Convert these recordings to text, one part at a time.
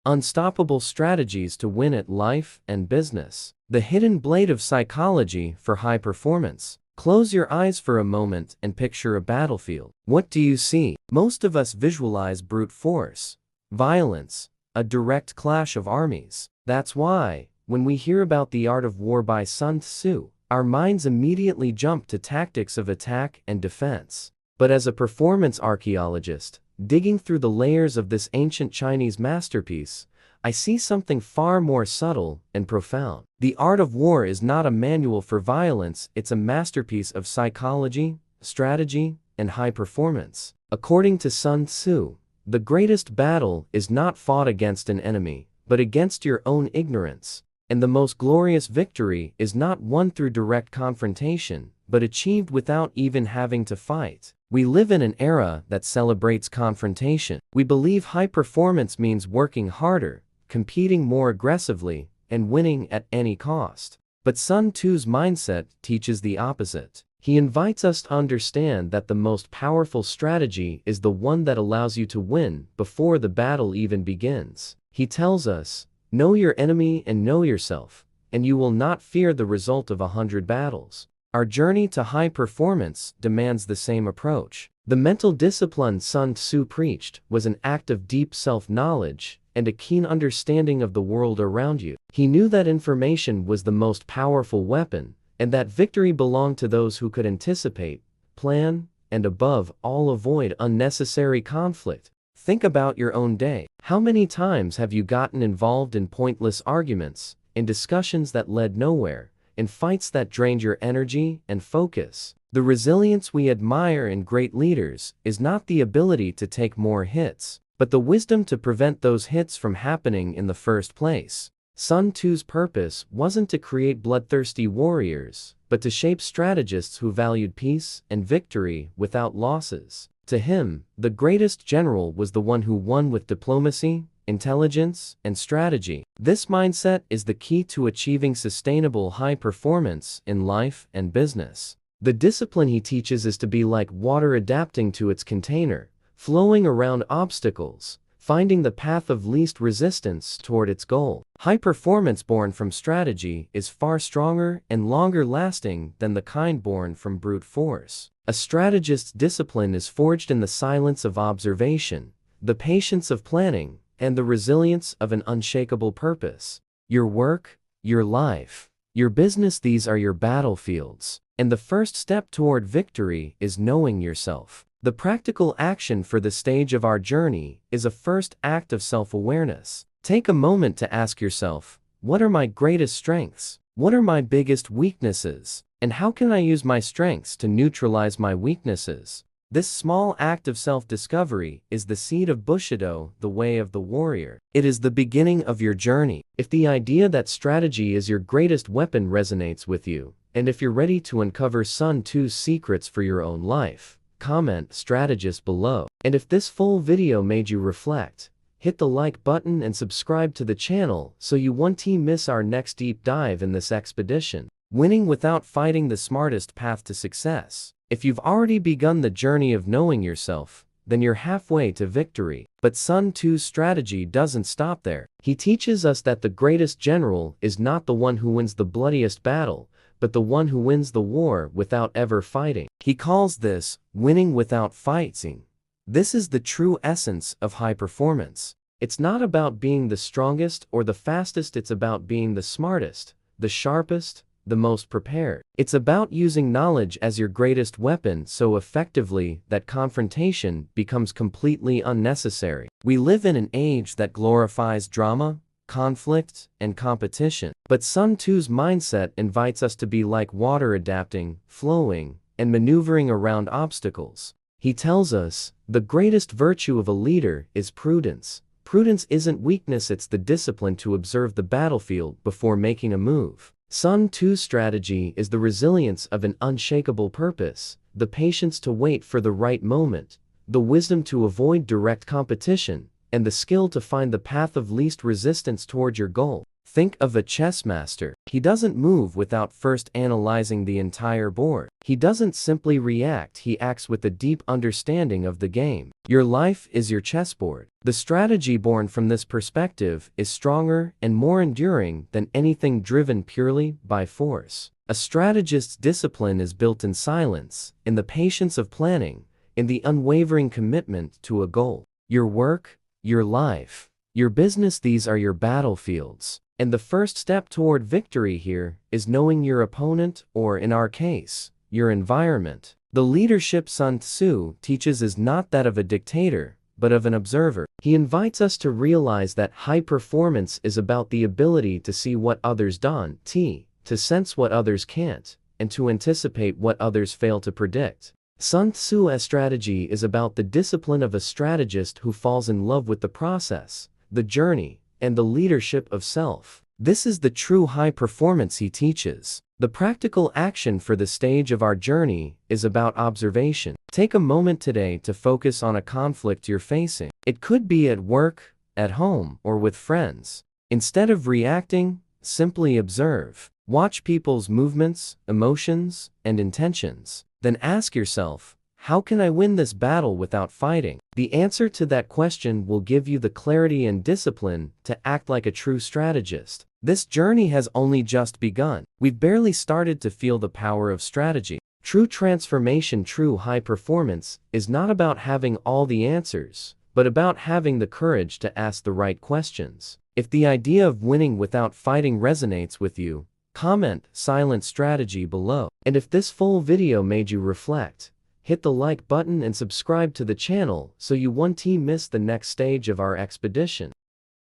Unstoppable strategies to win at life and business. The hidden blade of psychology for high performance. Close your eyes for a moment and picture a battlefield. What do you see? Most of us visualize brute force, violence, a direct clash of armies. That's why, when we hear about The Art of War by Sun Tzu, our minds immediately jump to tactics of attack and defense. But as a performance archaeologist, digging through the layers of this ancient Chinese masterpiece, I see something far more subtle and profound. The Art of War is not a manual for violence, it's a masterpiece of psychology, strategy, and high performance. According to Sun Tzu, the greatest battle is not fought against an enemy, but against your own ignorance. And the most glorious victory is not won through direct confrontation, but achieved without even having to fight. We live in an era that celebrates confrontation. We believe high performance means working harder, competing more aggressively, and winning at any cost. But Sun Tzu's mindset teaches the opposite. He invites us to understand that the most powerful strategy is the one that allows you to win before the battle even begins. He tells us, know your enemy and know yourself, and you will not fear the result of 100 battles. Our journey to high performance demands the same approach. The mental discipline Sun Tzu preached was an act of deep self-knowledge and a keen understanding of the world around you. He knew that information was the most powerful weapon, and that victory belonged to those who could anticipate, plan, and above all avoid unnecessary conflict. Think about your own day. How many times have you gotten involved in pointless arguments, in discussions that led nowhere, in fights that drained your energy and focus? The resilience we admire in great leaders is not the ability to take more hits, but the wisdom to prevent those hits from happening in the first place. Sun Tzu's purpose wasn't to create bloodthirsty warriors, but to shape strategists who valued peace and victory without losses. To him, the greatest general was the one who won with diplomacy, intelligence, and strategy. This mindset is the key to achieving sustainable high performance in life and business. The discipline he teaches is to be like water adapting to its container, flowing around obstacles, finding the path of least resistance toward its goal. High performance born from strategy is far stronger and longer lasting than the kind born from brute force. A strategist's discipline is forged in the silence of observation, the patience of planning, and the resilience of an unshakable purpose. Your work, your life, your business, these are your battlefields. And the first step toward victory is knowing yourself. The practical action for the stage of our journey is a first act of self-awareness. Take a moment to ask yourself, what are my greatest strengths? What are my biggest weaknesses? And how can I use my strengths to neutralize my weaknesses? This small act of self-discovery is the seed of Bushido, the way of the warrior. It is the beginning of your journey. If the idea that strategy is your greatest weapon resonates with you, and if you're ready to uncover Sun Tzu's secrets for your own life, comment strategist below. And if this full video made you reflect, hit the like button and subscribe to the channel so you won't miss our next deep dive in this expedition. Winning without fighting, the smartest path to success. If you've already begun the journey of knowing yourself, then you're halfway to victory. But Sun Tzu's strategy doesn't stop there. He teaches us that the greatest general is not the one who wins the bloodiest battle, but the one who wins the war without ever fighting. He calls this winning without fighting. This is the true essence of high performance. It's not about being the strongest or the fastest, it's about being the smartest, the sharpest, the most prepared. It's about using knowledge as your greatest weapon so effectively that confrontation becomes completely unnecessary. We live in an age that glorifies drama, conflict, and competition. But Sun Tzu's mindset invites us to be like water, adapting, flowing, and maneuvering around obstacles. He tells us, the greatest virtue of a leader is prudence. Prudence isn't weakness, it's the discipline to observe the battlefield before making a move. Sun Tzu's strategy is the resilience of an unshakable purpose, the patience to wait for the right moment, the wisdom to avoid direct competition, and the skill to find the path of least resistance toward your goal. Think of a chess master. He doesn't move without first analyzing the entire board. He doesn't simply react, he acts with a deep understanding of the game. Your life is your chessboard. The strategy born from this perspective is stronger and more enduring than anything driven purely by force. A strategist's discipline is built in silence, in the patience of planning, in the unwavering commitment to a goal. Your work, your life, your business, these are your battlefields. And the first step toward victory here is knowing your opponent, or in our case, your environment. The leadership Sun Tzu teaches is not that of a dictator, but of an observer. He invites us to realize that high performance is about the ability to see what others don't, to sense what others can't, and to anticipate what others fail to predict. Sun Tzu's strategy is about the discipline of a strategist who falls in love with the process, the journey, and the leadership of self. This is the true high performance he teaches. The practical action for the stage of our journey is about observation. Take a moment today to focus on a conflict you're facing. It could be at work, at home, or with friends. Instead of reacting, simply observe. Watch people's movements, emotions, and intentions. Then ask yourself, how can I win this battle without fighting? The answer to that question will give you the clarity and discipline to act like a true strategist. This journey has only just begun. We've barely started to feel the power of strategy. True transformation, true high performance, is not about having all the answers, but about having the courage to ask the right questions. If the idea of winning without fighting resonates with you, comment "silent strategy" below. And if this full video made you reflect, hit the like button and subscribe to the channel so you won't miss the next stage of our expedition.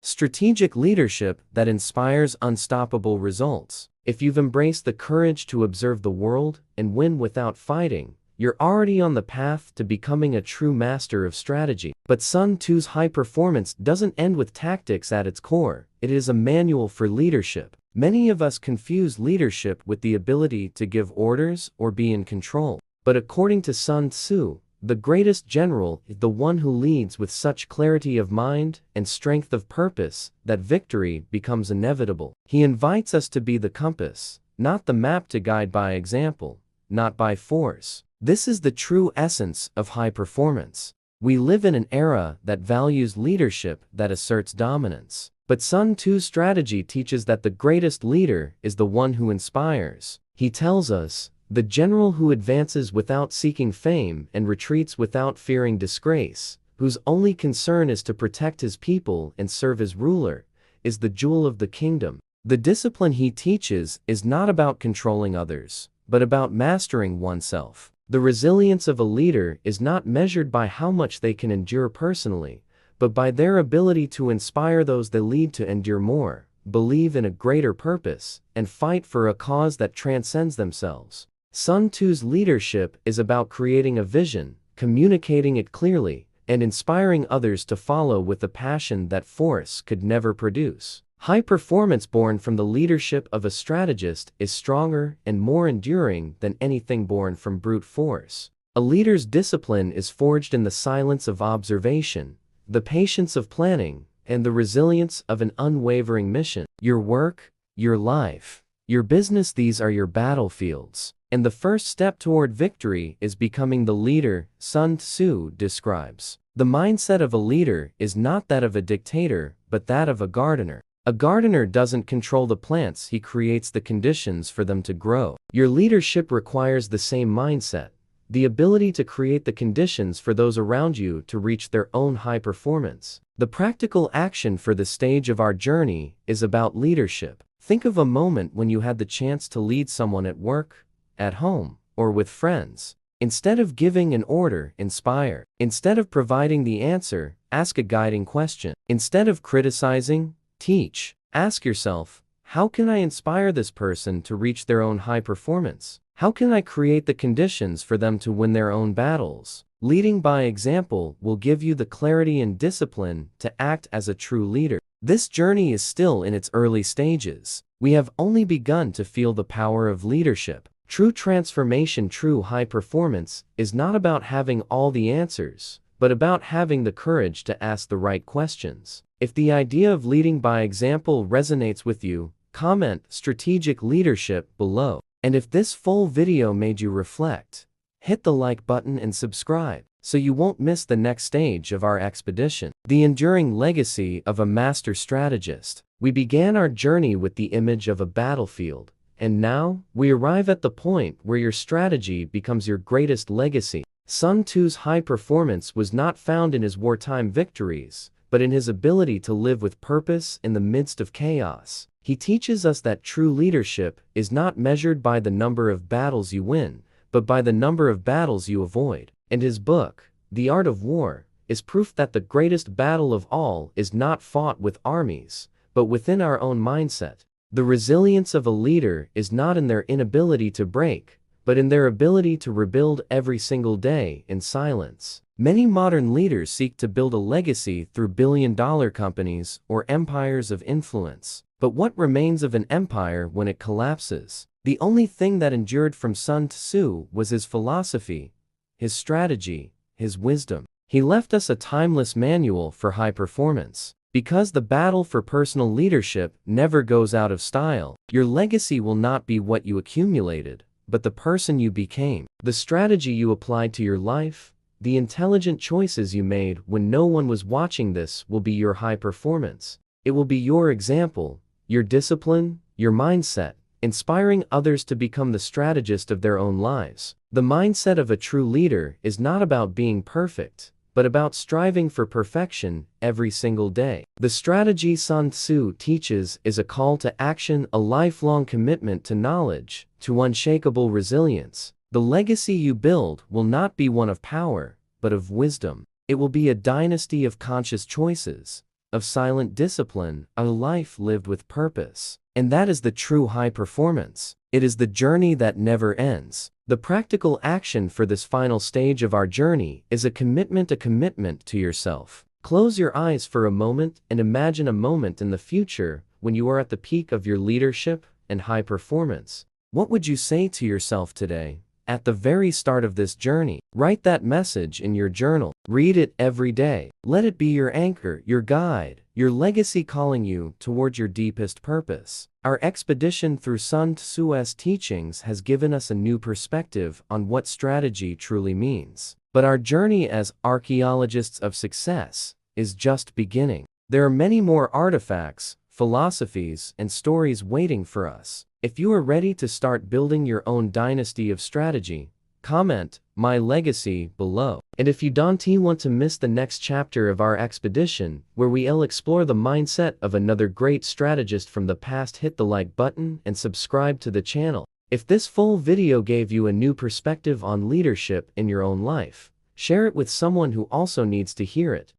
Strategic leadership that inspires unstoppable results. If you've embraced the courage to observe the world and win without fighting, you're already on the path to becoming a true master of strategy. But Sun Tzu's high performance doesn't end with tactics at its core. It is a manual for leadership. Many of us confuse leadership with the ability to give orders or be in control. But according to Sun Tzu, the greatest general is the one who leads with such clarity of mind and strength of purpose that victory becomes inevitable. He invites us to be the compass, not the map, to guide by example, not by force. This is the true essence of high performance. We live in an era that values leadership that asserts dominance. But Sun Tzu's strategy teaches that the greatest leader is the one who inspires. He tells us, the general who advances without seeking fame and retreats without fearing disgrace, whose only concern is to protect his people and serve his ruler, is the jewel of the kingdom. The discipline he teaches is not about controlling others, but about mastering oneself. The resilience of a leader is not measured by how much they can endure personally, but by their ability to inspire those they lead to endure more, believe in a greater purpose, and fight for a cause that transcends themselves. Sun Tzu's leadership is about creating a vision, communicating it clearly, and inspiring others to follow with a passion that force could never produce. High performance born from the leadership of a strategist is stronger and more enduring than anything born from brute force. A leader's discipline is forged in the silence of observation, the patience of planning, and the resilience of an unwavering mission. Your work, your life, your business, these are your battlefields. And the first step toward victory is becoming the leader Sun Tzu describes. The mindset of a leader is not that of a dictator, but that of a gardener. A gardener doesn't control the plants, he creates the conditions for them to grow. Your leadership requires the same mindset, the ability to create the conditions for those around you to reach their own high performance. The practical action for the stage of our journey is about leadership. Think of a moment when you had the chance to lead someone at work, at home, or with friends. Instead of giving an order, inspire. Instead of providing the answer, ask a guiding question. Instead of criticizing, teach. Ask yourself, how can I inspire this person to reach their own high performance? How can I create the conditions for them to win their own battles? Leading by example will give you the clarity and discipline to act as a true leader. This journey is still in its early stages. We have only begun to feel the power of leadership. True transformation, true high performance, is not about having all the answers, but about having the courage to ask the right questions. If the idea of leading by example resonates with you, comment strategic leadership below. And if this full video made you reflect, hit the like button and subscribe so you won't miss the next stage of our expedition. The enduring legacy of a master strategist. We began our journey with the image of a battlefield, and now we arrive at the point where your strategy becomes your greatest legacy. Sun Tzu's high performance was not found in his wartime victories, but in his ability to live with purpose in the midst of chaos. He teaches us that true leadership is not measured by the number of battles you win, but by the number of battles you avoid. And his book, The Art of War, is proof that the greatest battle of all is not fought with armies, but within our own mindset. The resilience of a leader is not in their inability to break, but in their ability to rebuild every single day in silence. Many modern leaders seek to build a legacy through billion-dollar companies or empires of influence. But what remains of an empire when it collapses? The only thing that endured from Sun Tzu was his philosophy, his strategy, his wisdom. He left us a timeless manual for high performance. Because the battle for personal leadership never goes out of style, your legacy will not be what you accumulated, but the person you became. The strategy you applied to your life, the intelligent choices you made when no one was watching this will be your high performance. It will be your example, your discipline, your mindset, inspiring others to become the strategist of their own lives. The mindset of a true leader is not about being perfect, but about striving for perfection every single day. The strategy Sun Tzu teaches is a call to action, a lifelong commitment to knowledge, to unshakable resilience. The legacy you build will not be one of power, but of wisdom. It will be a dynasty of conscious choices, of silent discipline, a life lived with purpose. And that is the true high performance. It is the journey that never ends. The practical action for this final stage of our journey is a commitment to yourself. Close your eyes for a moment and imagine a moment in the future when you are at the peak of your leadership and high performance. What would you say to yourself today? At the very start of this journey, write that message in your journal. Read it every day. Let it be your anchor, your guide, your legacy calling you towards your deepest purpose. Our expedition through Sun Tzu's teachings has given us a new perspective on what strategy truly means. But our journey as archaeologists of success is just beginning. There are many more artifacts, philosophies, and stories waiting for us. If you are ready to start building your own dynasty of strategy, comment "My Legacy" below. And if you don't want to miss the next chapter of our expedition, where we'll explore the mindset of another great strategist from the past, hit the like button and subscribe to the channel. If this full video gave you a new perspective on leadership in your own life, share it with someone who also needs to hear it.